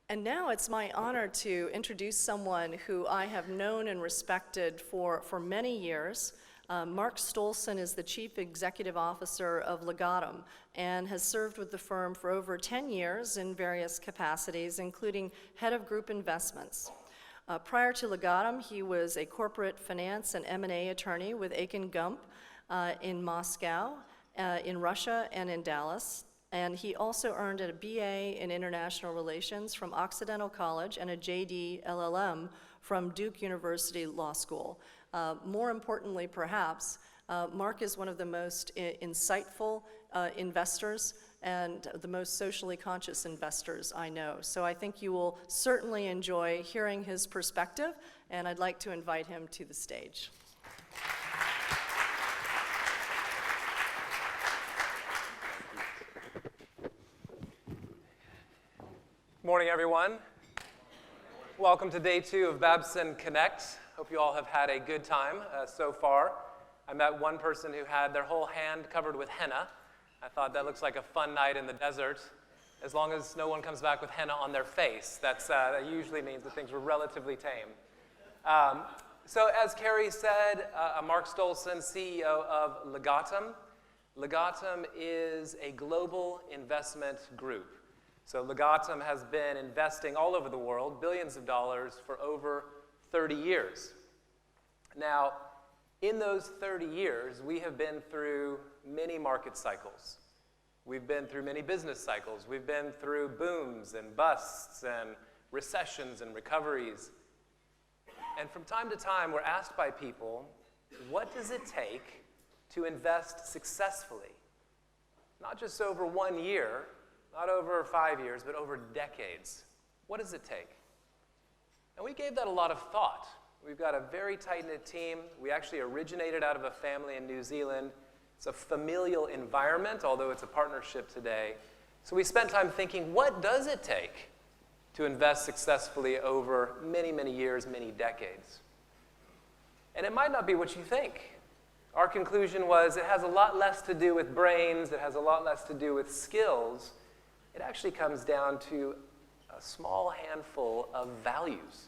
And now it's my honor to introduce someone who I have known and respected for many years. Mark Stoleson is the Chief Executive Officer of Legatum and has served with the firm for over 10 years in various capacities, including head of group investments. Prior to Legatum, he was a corporate finance and M&A attorney with Akin Gump in Moscow, in Russia, and in Dallas. And he also earned a BA in International Relations from Occidental College and a JD LLM from Duke University Law School. More importantly, perhaps, Mark is one of the most insightful investors and the most socially conscious investors I know. So I think you will certainly enjoy hearing his perspective, and I'd like to invite him to the stage. Morning, everyone. Welcome to day 2 of Babson Connect. Hope you all have had a good time so far. I met one person who had their whole hand covered with henna. I thought that looks like a fun night in the desert, as long as no one comes back with henna on their face. That usually means that things were relatively tame. So as Carrie said, Mark Stoleson, CEO of Legatum. Legatum is a global investment group. So Legatum has been investing all over the world, billions of dollars, for over 30 years. Now, in those 30 years, we have been through many market cycles. We've been through many business cycles. We've been through booms and busts and recessions and recoveries. And from time to time, we're asked by people, what does it take to invest successfully? Not just over 1 year, not over 5 years, but over decades. What does it take? And we gave that a lot of thought. We've got a very tight-knit team. We actually originated out of a family in New Zealand. It's a familial environment, although it's a partnership today. So we spent time thinking, what does it take to invest successfully over many, many years, many decades? And it might not be what you think. Our conclusion was it has a lot less to do with brains. It has a lot less to do with skills. It actually comes down to a small handful of values.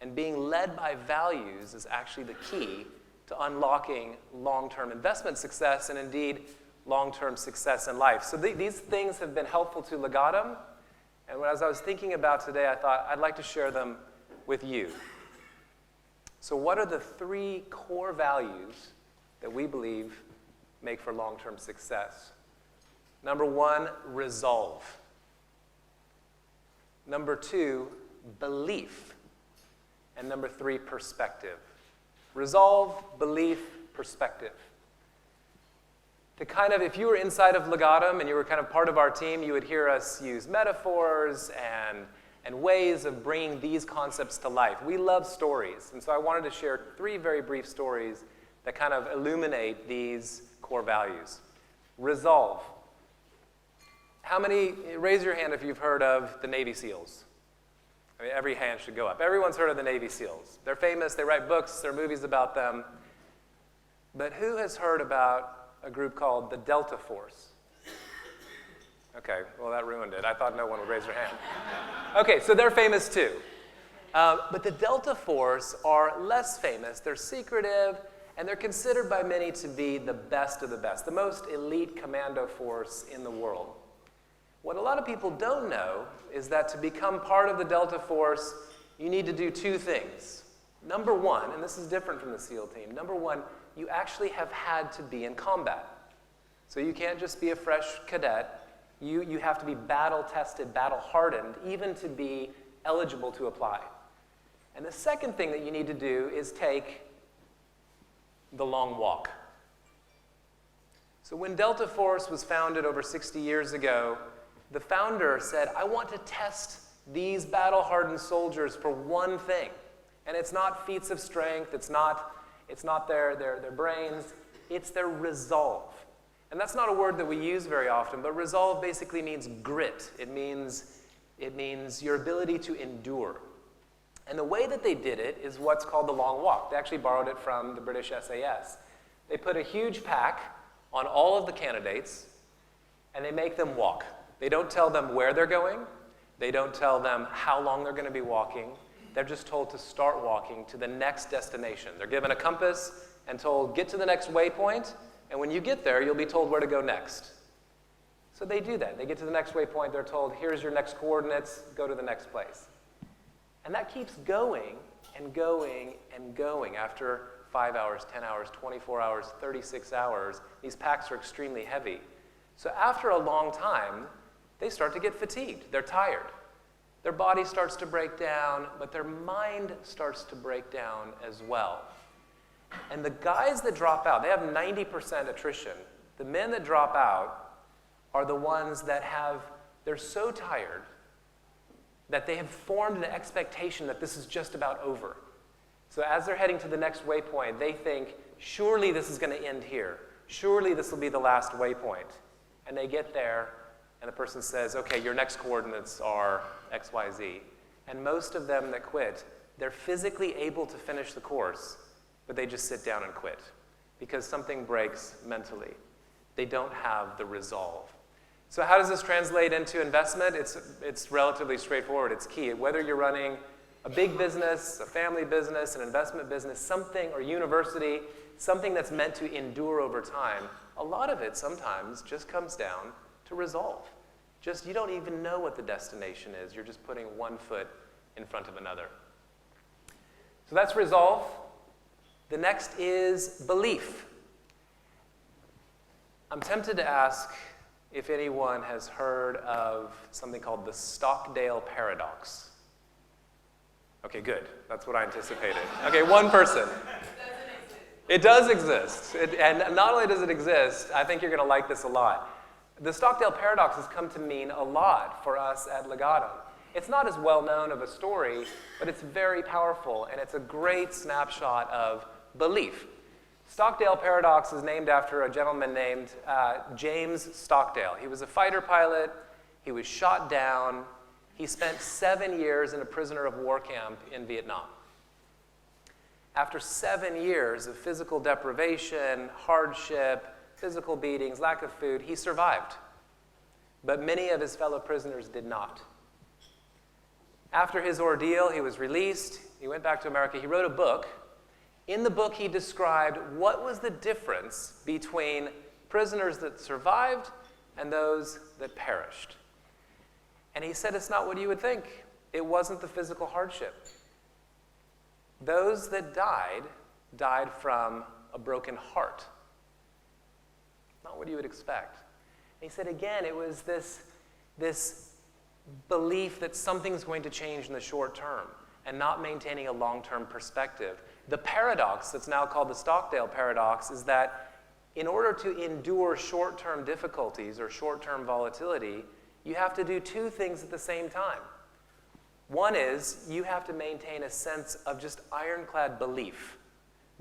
And being led by values is actually the key to unlocking long-term investment success and indeed long-term success in life. So these things have been helpful to Legatum. And as I was thinking about today, I thought I'd like to share them with you. So what are the 3 core values that we believe make for long-term success? Number 1, resolve. Number 2, belief. And number 3, perspective. Resolve, belief, perspective. To kind of, if you were inside of Legatum and you were kind of part of our team, you would hear us use metaphors and ways of bringing these concepts to life. We love stories, and so I wanted to share 3 very brief stories that kind of illuminate these core values. Resolve. How many, raise your hand if you've heard of the Navy SEALs. I mean, every hand should go up. Everyone's heard of the Navy SEALs. They're famous, they write books, there are movies about them. But who has heard about a group called the Delta Force? Okay, well that ruined it. I thought no one would raise their hand. Okay, so they're famous too. But the Delta Force are less famous. They're secretive, and they're considered by many to be the best of the best, the most elite commando force in the world. What a lot of people don't know is that to become part of the Delta Force, you need to do 2 things. Number 1, and this is different from the SEAL team, number 1, you actually have had to be in combat. So you can't just be a fresh cadet. You have to be battle-tested, battle-hardened, even to be eligible to apply. And the second thing that you need to do is take the long walk. So when Delta Force was founded over 60 years ago, the founder said, I want to test these battle-hardened soldiers for one thing. And it's not feats of strength, it's not their brains, it's their resolve. And that's not a word that we use very often, but resolve basically means grit. It means your ability to endure. And the way that they did it is what's called the long walk. They actually borrowed it from the British SAS. They put a huge pack on all of the candidates, and they make them walk. They don't tell them where they're going. They don't tell them how long they're going to be walking. They're just told to start walking to the next destination. They're given a compass and told, get to the next waypoint, and when you get there, you'll be told where to go next. So they do that. They get to the next waypoint. They're told, here's your next coordinates. Go to the next place. And that keeps going and going and going. After 5 hours, 10 hours, 24 hours, 36 hours, these packs are extremely heavy. So after a long time, they start to get fatigued. They're tired. Their body starts to break down, but their mind starts to break down as well. And the guys that drop out, they have 90% attrition. The men that drop out are the ones that they're so tired that they have formed an expectation that this is just about over. So as they're heading to the next waypoint, they think, surely this is going to end here. Surely this will be the last waypoint. And they get there, and the person says, okay, your next coordinates are X, Y, Z. And most of them that quit, they're physically able to finish the course, but they just sit down and quit because something breaks mentally. They don't have the resolve. So how does this translate into investment? It's relatively straightforward. It's key. Whether you're running a big business, a family business, an investment business, something, or university, something that's meant to endure over time, a lot of it sometimes just comes down to resolve. Just, you don't even know what the destination is. You're just putting one foot in front of another. So that's resolve. The next is belief. I'm tempted to ask if anyone has heard of something called the Stockdale Paradox. Okay, good. That's what I anticipated. Okay, one person. It does exist. And not only does it exist, I think you're going to like this a lot. The Stockdale Paradox has come to mean a lot for us at Legatum. It's not as well known of a story, but it's very powerful, and it's a great snapshot of belief. Stockdale Paradox is named after a gentleman named James Stockdale. He was a fighter pilot. He was shot down. He spent 7 years in a prisoner of war camp in Vietnam. After 7 years of physical deprivation, hardship, physical beatings, lack of food, he survived. But many of his fellow prisoners did not. After his ordeal, he was released. He went back to America. He wrote a book. In the book, he described what was the difference between prisoners that survived and those that perished. And he said it's not what you would think. It wasn't the physical hardship. Those that died from a broken heart. Not what you would expect. And he said again, it was this belief that something's going to change in the short term and not maintaining a long-term perspective. The paradox that's now called the Stockdale Paradox is that in order to endure short-term difficulties or short-term volatility, you have to do two things at the same time. One is you have to maintain a sense of just ironclad belief.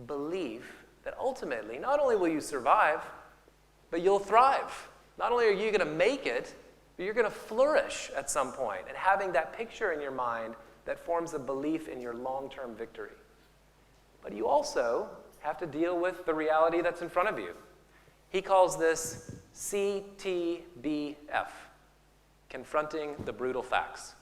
Belief that ultimately, not only will you survive, but you'll thrive. Not only are you going to make it, but you're going to flourish at some point. And having that picture in your mind that forms a belief in your long-term victory. But you also have to deal with the reality that's in front of you. He calls this CTBF, confronting the brutal facts.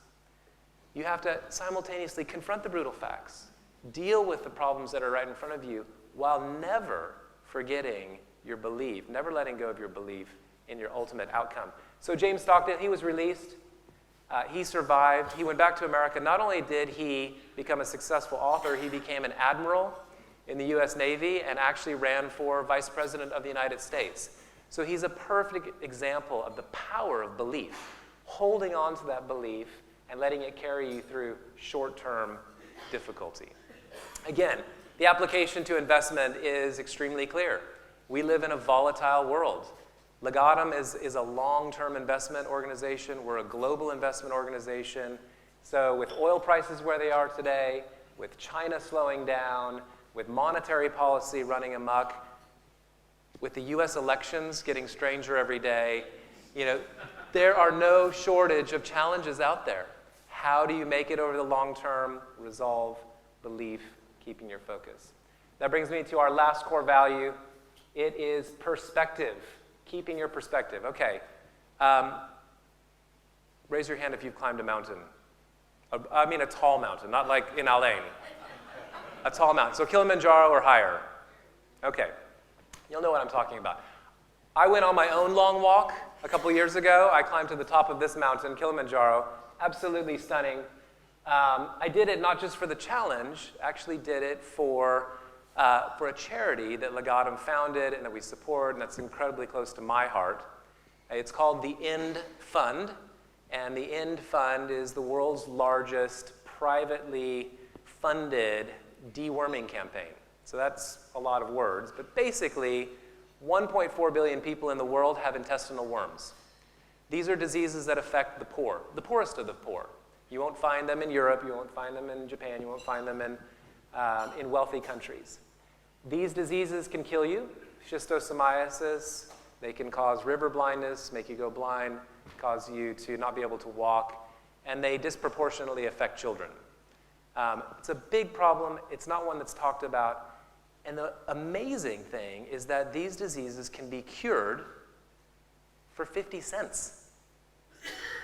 You have to simultaneously confront the brutal facts, deal with the problems that are right in front of you, while never forgetting your belief, never letting go of your belief in your ultimate outcome. So James Stockdale, he was released. He survived. He went back to America. Not only did he become a successful author, he became an admiral in the U.S. Navy and actually ran for vice president of the United States. So he's a perfect example of the power of belief, holding on to that belief and letting it carry you through short-term difficulty. Again, the application to investment is extremely clear. We live in a volatile world. Legatum is a long-term investment organization. We're a global investment organization. So with oil prices where they are today, with China slowing down, with monetary policy running amok, with the U.S. elections getting stranger every day, there are no shortage of challenges out there. How do you make it over the long term? Resolve, belief, keeping your focus. That brings me to our last core value. It is perspective. Keeping your perspective. Okay. Raise your hand if you've climbed a mountain. I mean a tall mountain, not like in Alain. A tall mountain. So Kilimanjaro or higher. Okay. You'll know what I'm talking about. I went on my own long walk a couple years ago. I climbed to the top of this mountain, Kilimanjaro. Absolutely stunning. I did it not just for the challenge, actually did it for a charity that Legatum founded and that we support, and that's incredibly close to my heart. It's called the End Fund, and the End Fund is the world's largest privately funded deworming campaign. So that's a lot of words, but basically 1.4 billion people in the world have intestinal worms. These are diseases that affect the poor, the poorest of the poor. You won't find them in Europe, you won't find them in Japan, you won't find them in wealthy countries. These diseases can kill you. Schistosomiasis, they can cause river blindness, make you go blind, cause you to not be able to walk, and they disproportionately affect children. It's a big problem. It's not one that's talked about. And the amazing thing is that these diseases can be cured for 50 cents.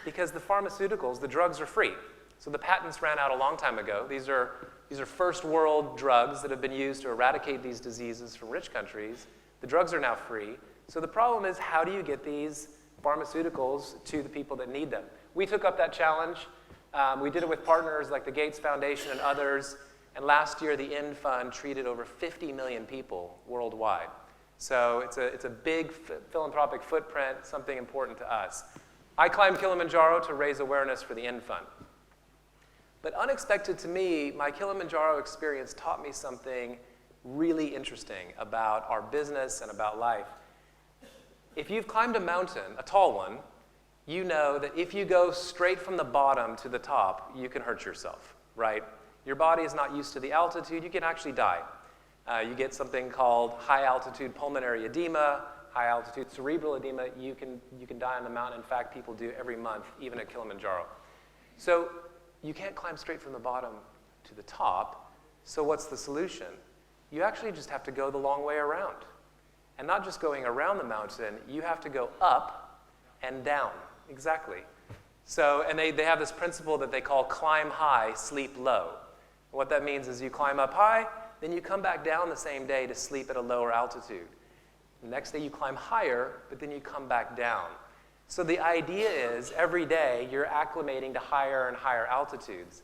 Because the pharmaceuticals, the drugs are free. So the patents ran out a long time ago. These are first world drugs that have been used to eradicate these diseases from rich countries. The drugs are now free. So the problem is, how do you get these pharmaceuticals to the people that need them? We took up that challenge. We did it with partners like the Gates Foundation and others. And last year, the End Fund treated over 50 million people worldwide. So it's a big philanthropic footprint, something important to us. I climbed Kilimanjaro to raise awareness for the End Fund. But unexpected to me, my Kilimanjaro experience taught me something really interesting about our business and about life. If you've climbed a mountain, a tall one, you know that if you go straight from the bottom to the top, you can hurt yourself, right? Your body is not used to the altitude, you can actually die. You get something called high-altitude pulmonary edema, high-altitude cerebral edema. You can die on the mountain. In fact, people do every month, even at Kilimanjaro. So you can't climb straight from the bottom to the top. So what's the solution? You actually just have to go the long way around. And not just going around the mountain, you have to go up and down. Exactly. So, and they have this principle that they call climb high, sleep low. What that means is you climb up high, then you come back down the same day to sleep at a lower altitude. The next day you climb higher, but then you come back down. So the idea is every day you're acclimating to higher and higher altitudes.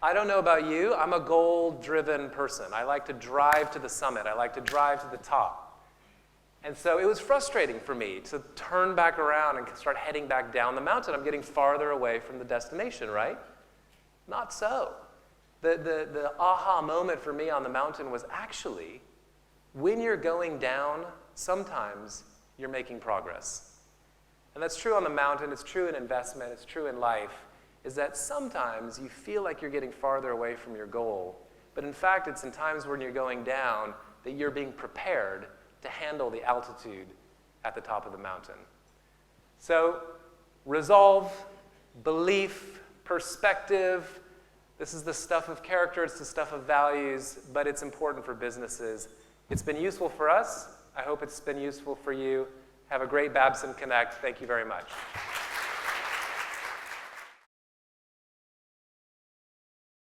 I don't know about you, I'm a goal-driven person. I like to drive to the summit. I like to drive to the top. And so it was frustrating for me to turn back around and start heading back down the mountain. I'm getting farther away from the destination, right? Not so. The aha moment for me on the mountain was actually, when you're going down, sometimes you're making progress. And that's true on the mountain, it's true in investment, it's true in life, is that sometimes you feel like you're getting farther away from your goal, but in fact it's in times when you're going down that you're being prepared to handle the altitude at the top of the mountain. So, resolve, belief, perspective, this is the stuff of character, it's the stuff of values, but it's important for businesses. It's been useful for us. I hope it's been useful for you. Have a great Babson Connect. Thank you very much.